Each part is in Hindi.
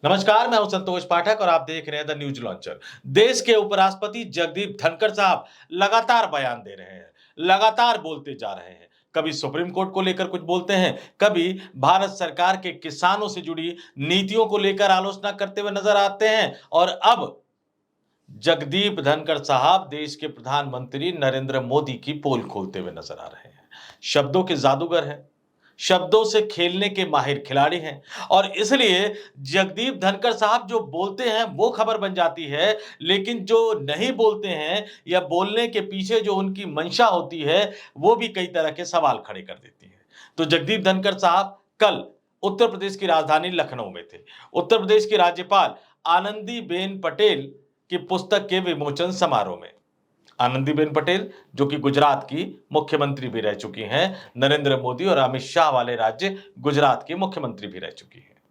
नमस्कार, मैं हूं संतोष पाठक और आप देख रहे हैं द न्यूज लॉन्चर। देश के उपराष्ट्रपति जगदीप धनखड़ साहब लगातार बयान दे रहे हैं, लगातार बोलते जा रहे हैं। कभी सुप्रीम कोर्ट को लेकर कुछ बोलते हैं, कभी भारत सरकार के किसानों से जुड़ी नीतियों को लेकर आलोचना करते हुए नजर आते हैं और अब जगदीप धनखड़ साहब देश के प्रधानमंत्री नरेंद्र मोदी की पोल खोलते हुए नजर आ रहे हैं। शब्दों के जादूगर हैं, शब्दों से खेलने के माहिर खिलाड़ी हैं और इसलिए जगदीप धनखड़ साहब जो बोलते हैं वो खबर बन जाती है, लेकिन जो नहीं बोलते हैं या बोलने के पीछे जो उनकी मंशा होती है वो भी कई तरह के सवाल खड़े कर देती है। तो जगदीप धनखड़ साहब कल उत्तर प्रदेश की राजधानी लखनऊ में थे। उत्तर प्रदेश की राज्यपाल आनंदीबेन पटेल की पुस्तक के विमोचन समारोह में। आनंदीबेन पटेल जो कि गुजरात की मुख्यमंत्री भी रह चुकी हैं, नरेंद्र मोदी और अमित शाह वाले राज्य गुजरात की मुख्यमंत्री भी रह चुकी हैं।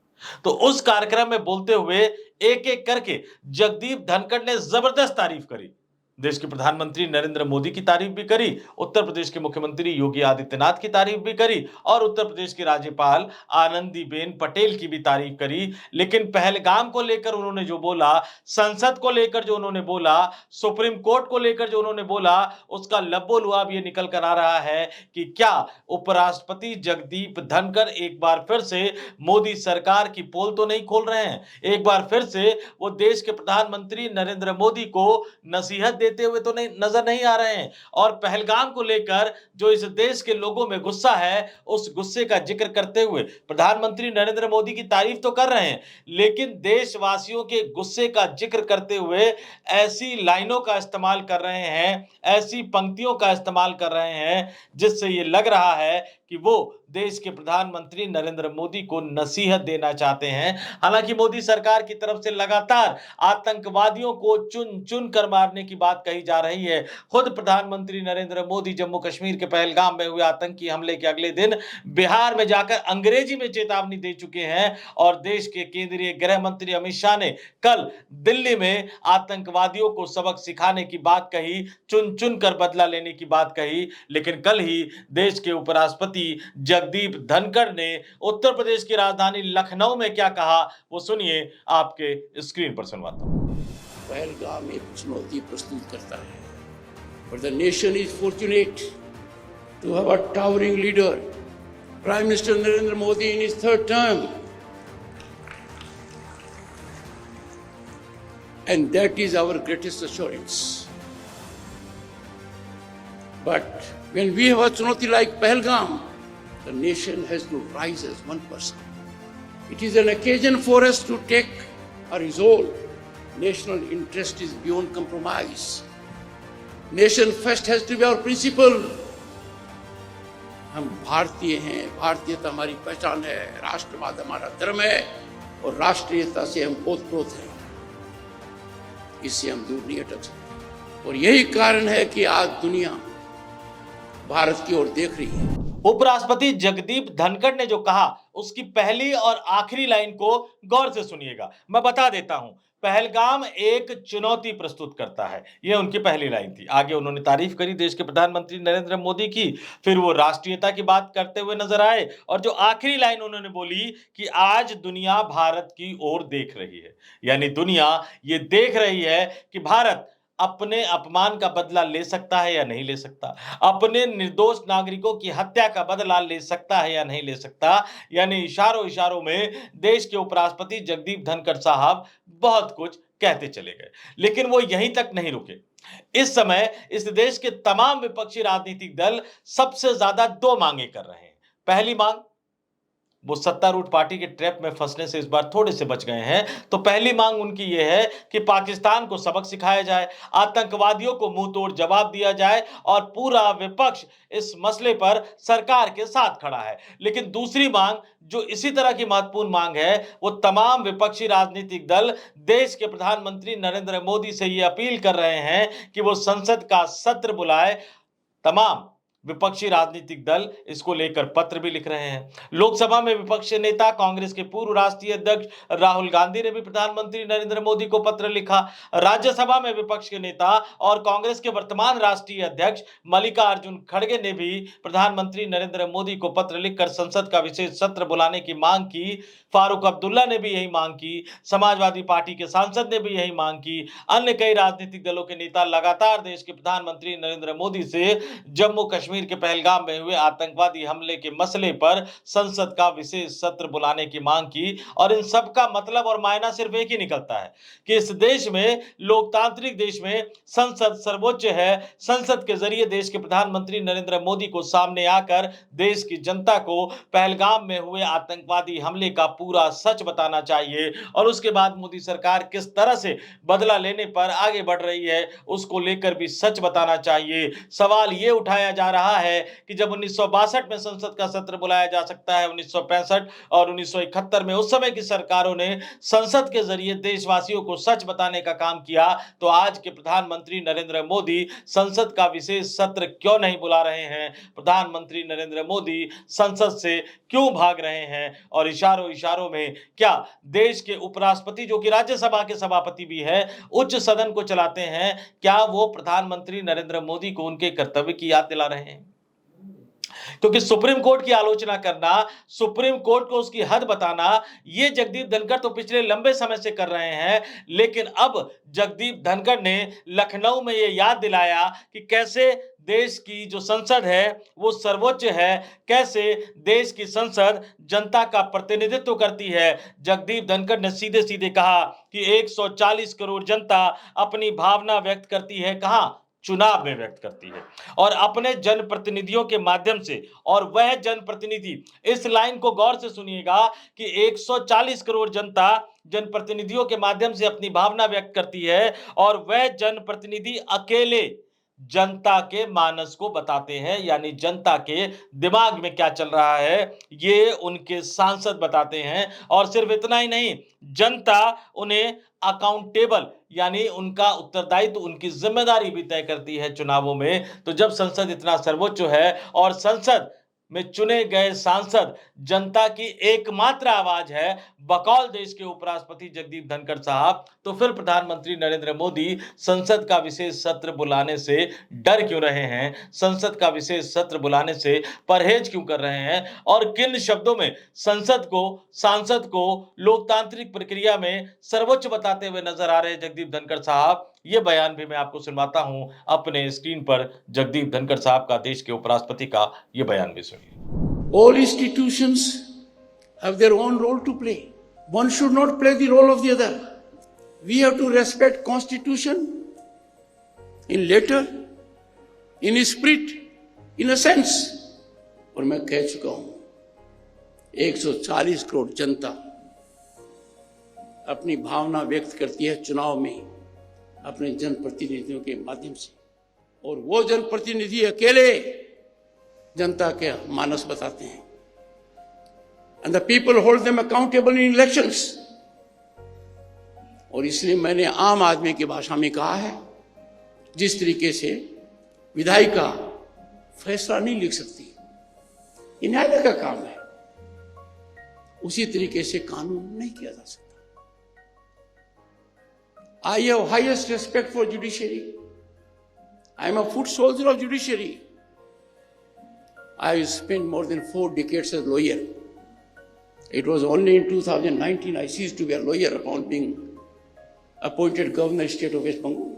तो उस कार्यक्रम में बोलते हुए एक एक करके जगदीप धनखड़ ने जबरदस्त तारीफ करी। देश के प्रधानमंत्री नरेंद्र मोदी की तारीफ भी करी, उत्तर प्रदेश के मुख्यमंत्री योगी आदित्यनाथ की तारीफ भी करी और उत्तर प्रदेश की राज्यपाल आनंदीबेन पटेल की भी तारीफ करी। लेकिन पहलगाम को लेकर उन्होंने जो बोला, संसद को लेकर जो उन्होंने बोला, सुप्रीम कोर्ट को लेकर जो उन्होंने बोला, उसका लब्बो-लुआब ये निकल कर आ रहा है कि क्या उपराष्ट्रपति जगदीप धनखड़ एक बार फिर से मोदी सरकार की पोल तो नहीं खोल रहे हैं। एक बार फिर से वो देश के प्रधानमंत्री नरेंद्र मोदी को नसीहत देते हुए तो नहीं नजर नहीं आ रहे हैं और पहलगाम को लेकर जो इस देश के लोगों में गुस्सा है, उस गुस्से का जिक्र करते हुए प्रधानमंत्री नरेंद्र मोदी की तारीफ तो कर रहे हैं, लेकिन देशवासियों के गुस्से का जिक्र करते हुए ऐसी लाइनों का इस्तेमाल कर रहे हैं, ऐसी पंक्तियों का इस्तेमाल कर रहे हैं जिससे ये लग रहा है कि वो देश के प्रधानमंत्री नरेंद्र मोदी को नसीहत देना चाहते हैं। हालांकि मोदी सरकार की तरफ से लगातार आतंकवादियों को चुन-चुन कर मारने की बात कही जा रही है। खुद प्रधानमंत्री नरेंद्र मोदी जम्मू कश्मीर के पहलगाम में हुए आतंकी हमले के अगले दिन बिहार में जाकर अंग्रेजी में चेतावनी दे चुके हैं और देश के केंद्रीय गृह मंत्री अमित शाह ने कल दिल्ली में आतंकवादियों को सबक सिखाने की बात कही, चुन-चुन कर बदला लेने की बात कही। लेकिन कल ही देश के उपराष्ट्रपति जगदीप धनखड़ ने उत्तर प्रदेश की राजधानी लखनऊ में क्या कहा, वो सुनिए, आपके स्क्रीन पर सुनवाता हूं। पहलगाम एक चुनौती प्रस्तुत करता है, but the nation is fortunate to have a towering leader, Prime Minister Narendra Modi in his third term, and that is our greatest assurance. But when we have a chunauti like Pahalgam, the nation has to rise as one person. It is an occasion for us to take a resolve. National interest is beyond compromise. Nation first has to be our principle. हम भारतीय हैं, भारतीयता हमारी पहचान है, राष्ट्रवाद हमारा धर्म है और राष्ट्रीयता से हम ओतप्रोत हैं। इससे हम दूर नहीं हटक सकते और यही कारण है कि आज दुनिया भारत की ओर देख रही है। उपराष्ट्रपति जगदीप धनखड़ ने जो कहा उसकी पहली और आखिरी लाइन को गौर से सुनिएगा। मैं बता देता हूं, पहलगाम एक चुनौती प्रस्तुत करता है, यह उनकी पहली लाइन थी। आगे उन्होंने तारीफ करी देश के प्रधानमंत्री नरेंद्र मोदी की, फिर वो राष्ट्रीयता की बात करते हुए नजर आए और जो आखिरी लाइन उन्होंने बोली कि आज दुनिया भारत की ओर देख रही है, यानी दुनिया ये देख रही है कि भारत अपने अपमान का बदला ले सकता है या नहीं ले सकता, अपने निर्दोष नागरिकों की हत्या का बदला ले सकता है या नहीं ले सकता। यानी इशारों इशारों में देश के उपराष्ट्रपति जगदीप धनखड़ साहब बहुत कुछ कहते चले गए, लेकिन वो यहीं तक नहीं रुके। इस समय इस देश के तमाम विपक्षी राजनीतिक दल सबसे ज्यादा दो मांगे कर रहे हैं। पहली मांग, वो सत्तारूढ़ पार्टी के ट्रैप में फंसने से इस बार थोड़े से बच गए हैं, तो पहली मांग उनकी यह है कि पाकिस्तान को सबक सिखाया जाए, आतंकवादियों को मुंह तोड़ जवाब दिया जाए और पूरा विपक्ष इस मसले पर सरकार के साथ खड़ा है। लेकिन दूसरी मांग जो इसी तरह की महत्वपूर्ण मांग है, वो तमाम विपक्षी राजनीतिक दल देश के प्रधानमंत्री नरेंद्र मोदी से ये अपील कर रहे हैं कि वो संसद का सत्र बुलाए, तमाम विपक्षी राजनीतिक दल इसको लेकर पत्र भी लिख रहे हैं। लोकसभा में विपक्ष के नेता कांग्रेस के पूर्व राष्ट्रीय अध्यक्ष राहुल गांधी ने भी प्रधानमंत्री नरेंद्र मोदी को पत्र लिखा। राज्यसभा में विपक्ष के नेता और कांग्रेस के वर्तमान राष्ट्रीय अध्यक्ष मल्लिकार्जुन खड़गे ने भी प्रधानमंत्री नरेंद्र मोदी को पत्र लिखकर संसद का विशेष सत्र बुलाने की मांग की। फारूक अब्दुल्ला ने भी यही मांग की। समाजवादी पार्टी के सांसद ने भी यही मांग की। अन्य कई राजनीतिक दलों के नेता लगातार देश के प्रधानमंत्री नरेंद्र मोदी से जम्मू कश्मीर के पहलगाम में हुए आतंकवादी हमले के मसले पर संसद का विशेष सत्र बुलाने की मांग की। और इन सब का मतलब और मायना सिर्फ एक ही निकलता है कि इस देश में, लोकतांत्रिक देश में, संसद सर्वोच्च है। संसद के जरिए देश के प्रधानमंत्री नरेंद्र मोदी को सामने आकर देश की जनता को पहलगाम में हुए आतंकवादी हमले का पूरा सच बताना चाहिए और उसके बाद मोदी सरकार किस तरह से बदला लेने पर आगे बढ़ रही है उसको लेकर भी सच बताना चाहिए। सवाल यह उठाया जा रहा है कि जब 1962 में संसद का सत्र बुलाया जा सकता है, 1965 और 1971 में उस समय की सरकारों ने संसद के जरिए देशवासियों को सच बताने का काम किया, तो आज के प्रधानमंत्री नरेंद्र मोदी संसद का विशेष सत्र क्यों नहीं बुला रहे हैं? प्रधानमंत्री नरेंद्र मोदी संसद से क्यों भाग रहे हैं? और इशारों इशारों में क्या देश के उपराष्ट्रपति, जो कि राज्यसभा के सभापति भी है, उच्च सदन को चलाते हैं, क्या वो प्रधानमंत्री नरेंद्र मोदी को उनके कर्तव्य की याद दिला रहे हैं? क्योंकि सुप्रीम कोर्ट की आलोचना करना, सुप्रीम कोर्ट को उसकी हद बताना, ये जगदीप धनखड़ तो पिछले लंबे समय से कर रहे हैं। लेकिन अब जगदीप धनखड़ ने लखनऊ में ये याद दिलाया कि कैसे देश की जो संसद है वो सर्वोच्च है, कैसे देश की संसद जनता का प्रतिनिधित्व करती है। जगदीप धनखड़ ने सीधे सीधे कहा कि 140 करोड़ जनता अपनी भावना व्यक्त करती है, कहां? चुनाव में व्यक्त करती है और अपने जनप्रतिनिधियों के माध्यम से। और वह जनप्रतिनिधि, इस लाइन को गौर से सुनिएगा कि 140 करोड़ जनता जनप्रतिनिधियों के माध्यम से अपनी भावना व्यक्त करती है और वह जनप्रतिनिधि अकेले जनता के मानस को बताते हैं, यानी जनता के दिमाग में क्या चल रहा है ये उनके सांसद बताते हैं। और सिर्फ इतना ही नहीं, जनता उन्हें अकाउंटेबल, यानी उनका उत्तरदायित्व, उनकी जिम्मेदारी भी तय करती है चुनावों में। तो जब संसद इतना सर्वोच्च है और संसद में चुने गए सांसद जनता की एकमात्र आवाज है, बकौल देश के उपराष्ट्रपति जगदीप धनखड़ साहब, तो फिर प्रधानमंत्री नरेंद्र मोदी संसद का विशेष सत्र बुलाने से डर क्यों रहे हैं? संसद का विशेष सत्र बुलाने से परहेज क्यों कर रहे हैं? और किन शब्दों में संसद को, सांसद को लोकतांत्रिक प्रक्रिया में सर्वोच्च बताते हुए नजर आ रहे हैं जगदीप धनखड़ साहब? ये बयान भी मैं आपको सुनवाता हूं अपने स्क्रीन पर। जगदीप धनखड़ साहब का, देश के उपराष्ट्रपति का, ये बयान भी सुनिए। All institutions have their own role to play. One should not play the role of the other. We have to respect Constitution in letter, in spirit, in a sense. और मैं कह चुका हूं, 140 करोड़ जनता अपनी भावना व्यक्त करती है चुनाव में अपने जनप्रतिनिधियों के माध्यम से, और वो जनप्रतिनिधि अकेले जनता के मानस बताते हैं। And the people hold them accountable in elections. और इसलिए मैंने आम आदमी की भाषा में कहा है, जिस तरीके से विधायिका फैसला नहीं लिख सकती, ये न्यायालय का काम है, उसी तरीके से कानून नहीं किया जा सकता। I have highest respect for judiciary. I am a foot soldier of judiciary. I have spent more than 4 decades as a lawyer. It was only in 2019 I ceased to be a lawyer upon being appointed governor state of West Bengal.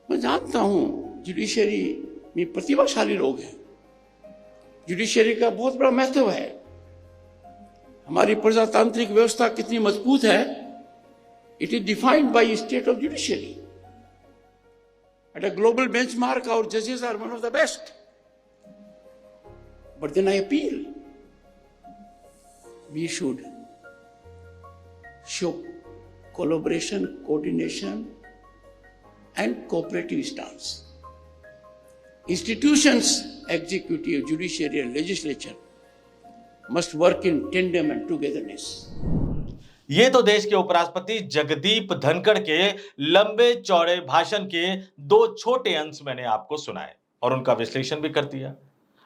मैं जानता हूं जुडिशरी में प्रतिभाशाली लोग हैं, जुडिशरी का बहुत बड़ा महत्व है। हमारी प्रजातांत्रिक व्यवस्था कितनी मजबूत है, it is defined by state of judiciary. At a global benchmark, our judges are one of the best. But then I appeal, we should show collaboration, coordination, and cooperative stance. Institutions, executive, judiciary, and legislature must work in tandem and togetherness. ये तो देश के उपराष्ट्रपति जगदीप धनखड़ के लंबे चौड़े भाषण के 2 छोटे अंश मैंने आपको सुनाए। और उनका विश्लेषण भी कर दिया।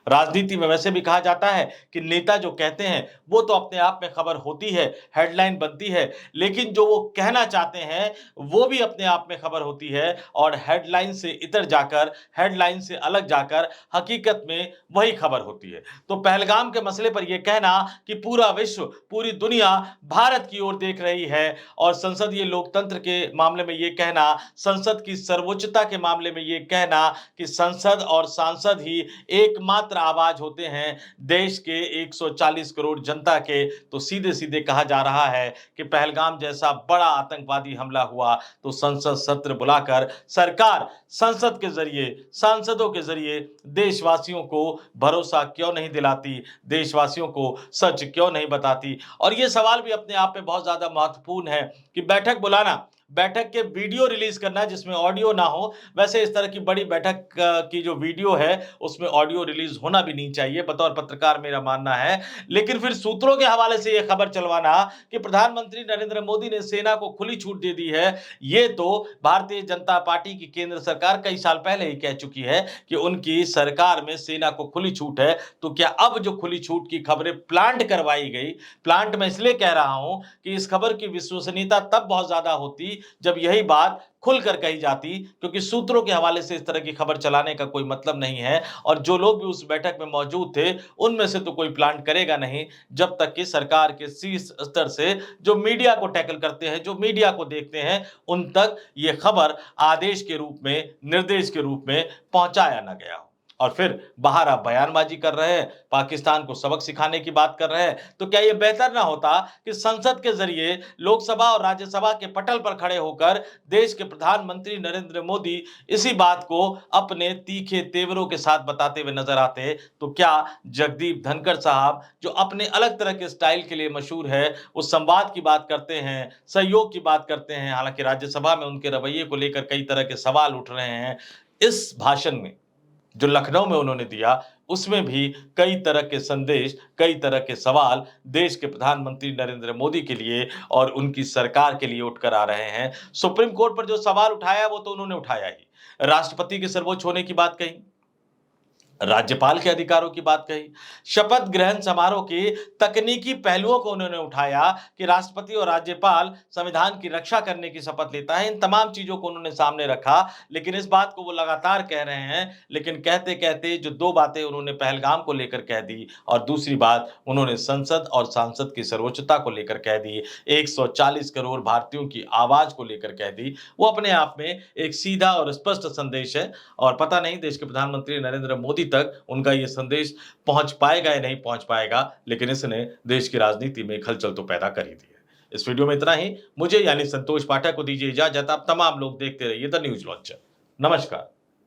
राजनीति में वैसे भी कहा जाता है कि नेता जो कहते हैं वो तो अपने आप में खबर होती है, हेडलाइन बनती है, लेकिन जो वो कहना चाहते हैं वो भी अपने आप में खबर होती है और हेडलाइन से इतर जाकर, हेडलाइन से अलग जाकर हकीकत में वही खबर होती है। तो पहलगाम के मसले पर यह कहना कि पूरा विश्व, पूरी दुनिया भारत की ओर देख रही है और संसदीय लोकतंत्र के मामले में यह कहना, संसद की सर्वोच्चता के मामले में यह कहना कि संसद और सांसद ही एकमात्र आवाज होते हैं देश के 140 करोड़ जनता के, तो सीधे-सीधे कहा जा रहा है कि पहलगाम जैसा बड़ा आतंकवादी हमला हुआ तो संसद सत्र बुलाकर सरकार संसद के जरिए, सांसदों के जरिए देशवासियों को भरोसा क्यों नहीं दिलाती, देशवासियों को सच क्यों नहीं बताती। और ये सवाल भी अपने आप में बहुत ज्यादा महत्वपूर्ण है कि बैठक बुलाना, बैठक के वीडियो रिलीज करना जिसमें ऑडियो ना हो। वैसे इस तरह की बड़ी बैठक की जो वीडियो है उसमें ऑडियो रिलीज होना भी नहीं चाहिए, बतौर पत्रकार मेरा मानना है। लेकिन फिर सूत्रों के हवाले से यह खबर चलवाना कि प्रधानमंत्री नरेंद्र मोदी ने सेना को खुली छूट दे दी है, ये तो भारतीय जनता पार्टी की केंद्र सरकार कई साल पहले ही कह चुकी है कि उनकी सरकार में सेना को खुली छूट है। तो क्या अब जो खुली छूट की खबरें प्लांट करवाई गई, प्लांट मैं इसलिए कह रहा हूं कि इस खबर की विश्वसनीयता तब बहुत ज्यादा होती जब यही बात खुलकर कही जाती, क्योंकि सूत्रों के हवाले से इस तरह की खबर चलाने का कोई मतलब नहीं है। और जो लोग भी उस बैठक में मौजूद थे उनमें से तो कोई प्लांट करेगा नहीं जब तक कि सरकार के शीर्ष स्तर से जो मीडिया को टैकल करते हैं, जो मीडिया को देखते हैं, उन तक ये खबर आदेश के रूप में, निर्देश के रूप में पहुंचाया ना गया हो। और फिर बाहर आप बयानबाजी कर रहे हैं, पाकिस्तान को सबक सिखाने की बात कर रहे हैं। तो क्या यह बेहतर ना होता कि संसद के जरिए लोकसभा और राज्यसभा के पटल पर खड़े होकर देश के प्रधानमंत्री नरेंद्र मोदी इसी बात को अपने तीखे तेवरों के साथ बताते हुए नजर आते? तो क्या जगदीप धनखड़ साहब, जो अपने अलग तरह के स्टाइल के लिए मशहूर है, वो संवाद की बात करते हैं, सहयोग की बात करते हैं, हालांकि राज्यसभा में उनके रवैये को लेकर कई तरह के सवाल उठ रहे हैं, इस भाषण में जो लखनऊ में उन्होंने दिया उसमें भी कई तरह के संदेश, कई तरह के सवाल देश के प्रधानमंत्री नरेंद्र मोदी के लिए और उनकी सरकार के लिए उठकर आ रहे हैं। सुप्रीम कोर्ट पर जो सवाल उठाया वो तो उन्होंने उठाया ही, राष्ट्रपति के सर्वोच्च होने की बात कही, राज्यपाल के अधिकारों की बात कही, शपथ ग्रहण समारोह के तकनीकी पहलुओं को उन्होंने उठाया कि राष्ट्रपति और राज्यपाल संविधान की रक्षा करने की शपथ लेता है। इन तमाम चीजों को उन्होंने सामने रखा, लेकिन इस बात को वो लगातार कह रहे हैं। लेकिन कहते कहते जो दो बातें उन्होंने पहलगाम को लेकर कह दी और दूसरी बात उन्होंने संसद और सांसद की सर्वोच्चता को लेकर कह दी, 140 करोड़ भारतीयों की आवाज को लेकर कह दी, वो अपने आप में एक सीधा और स्पष्ट संदेश है। और पता नहीं देश के प्रधानमंत्री नरेंद्र मोदी तक उनका यह संदेश पहुंच पाएगा या नहीं पहुंच पाएगा, लेकिन इसने देश की राजनीति में खलचल तो पैदा कर ही दी है। इस वीडियो में इतना ही। मुझे यानी संतोष पाठक को दीजिए इजाजत। आप तमाम लोग देखते रहिए द न्यूज लॉन्चर। नमस्कार।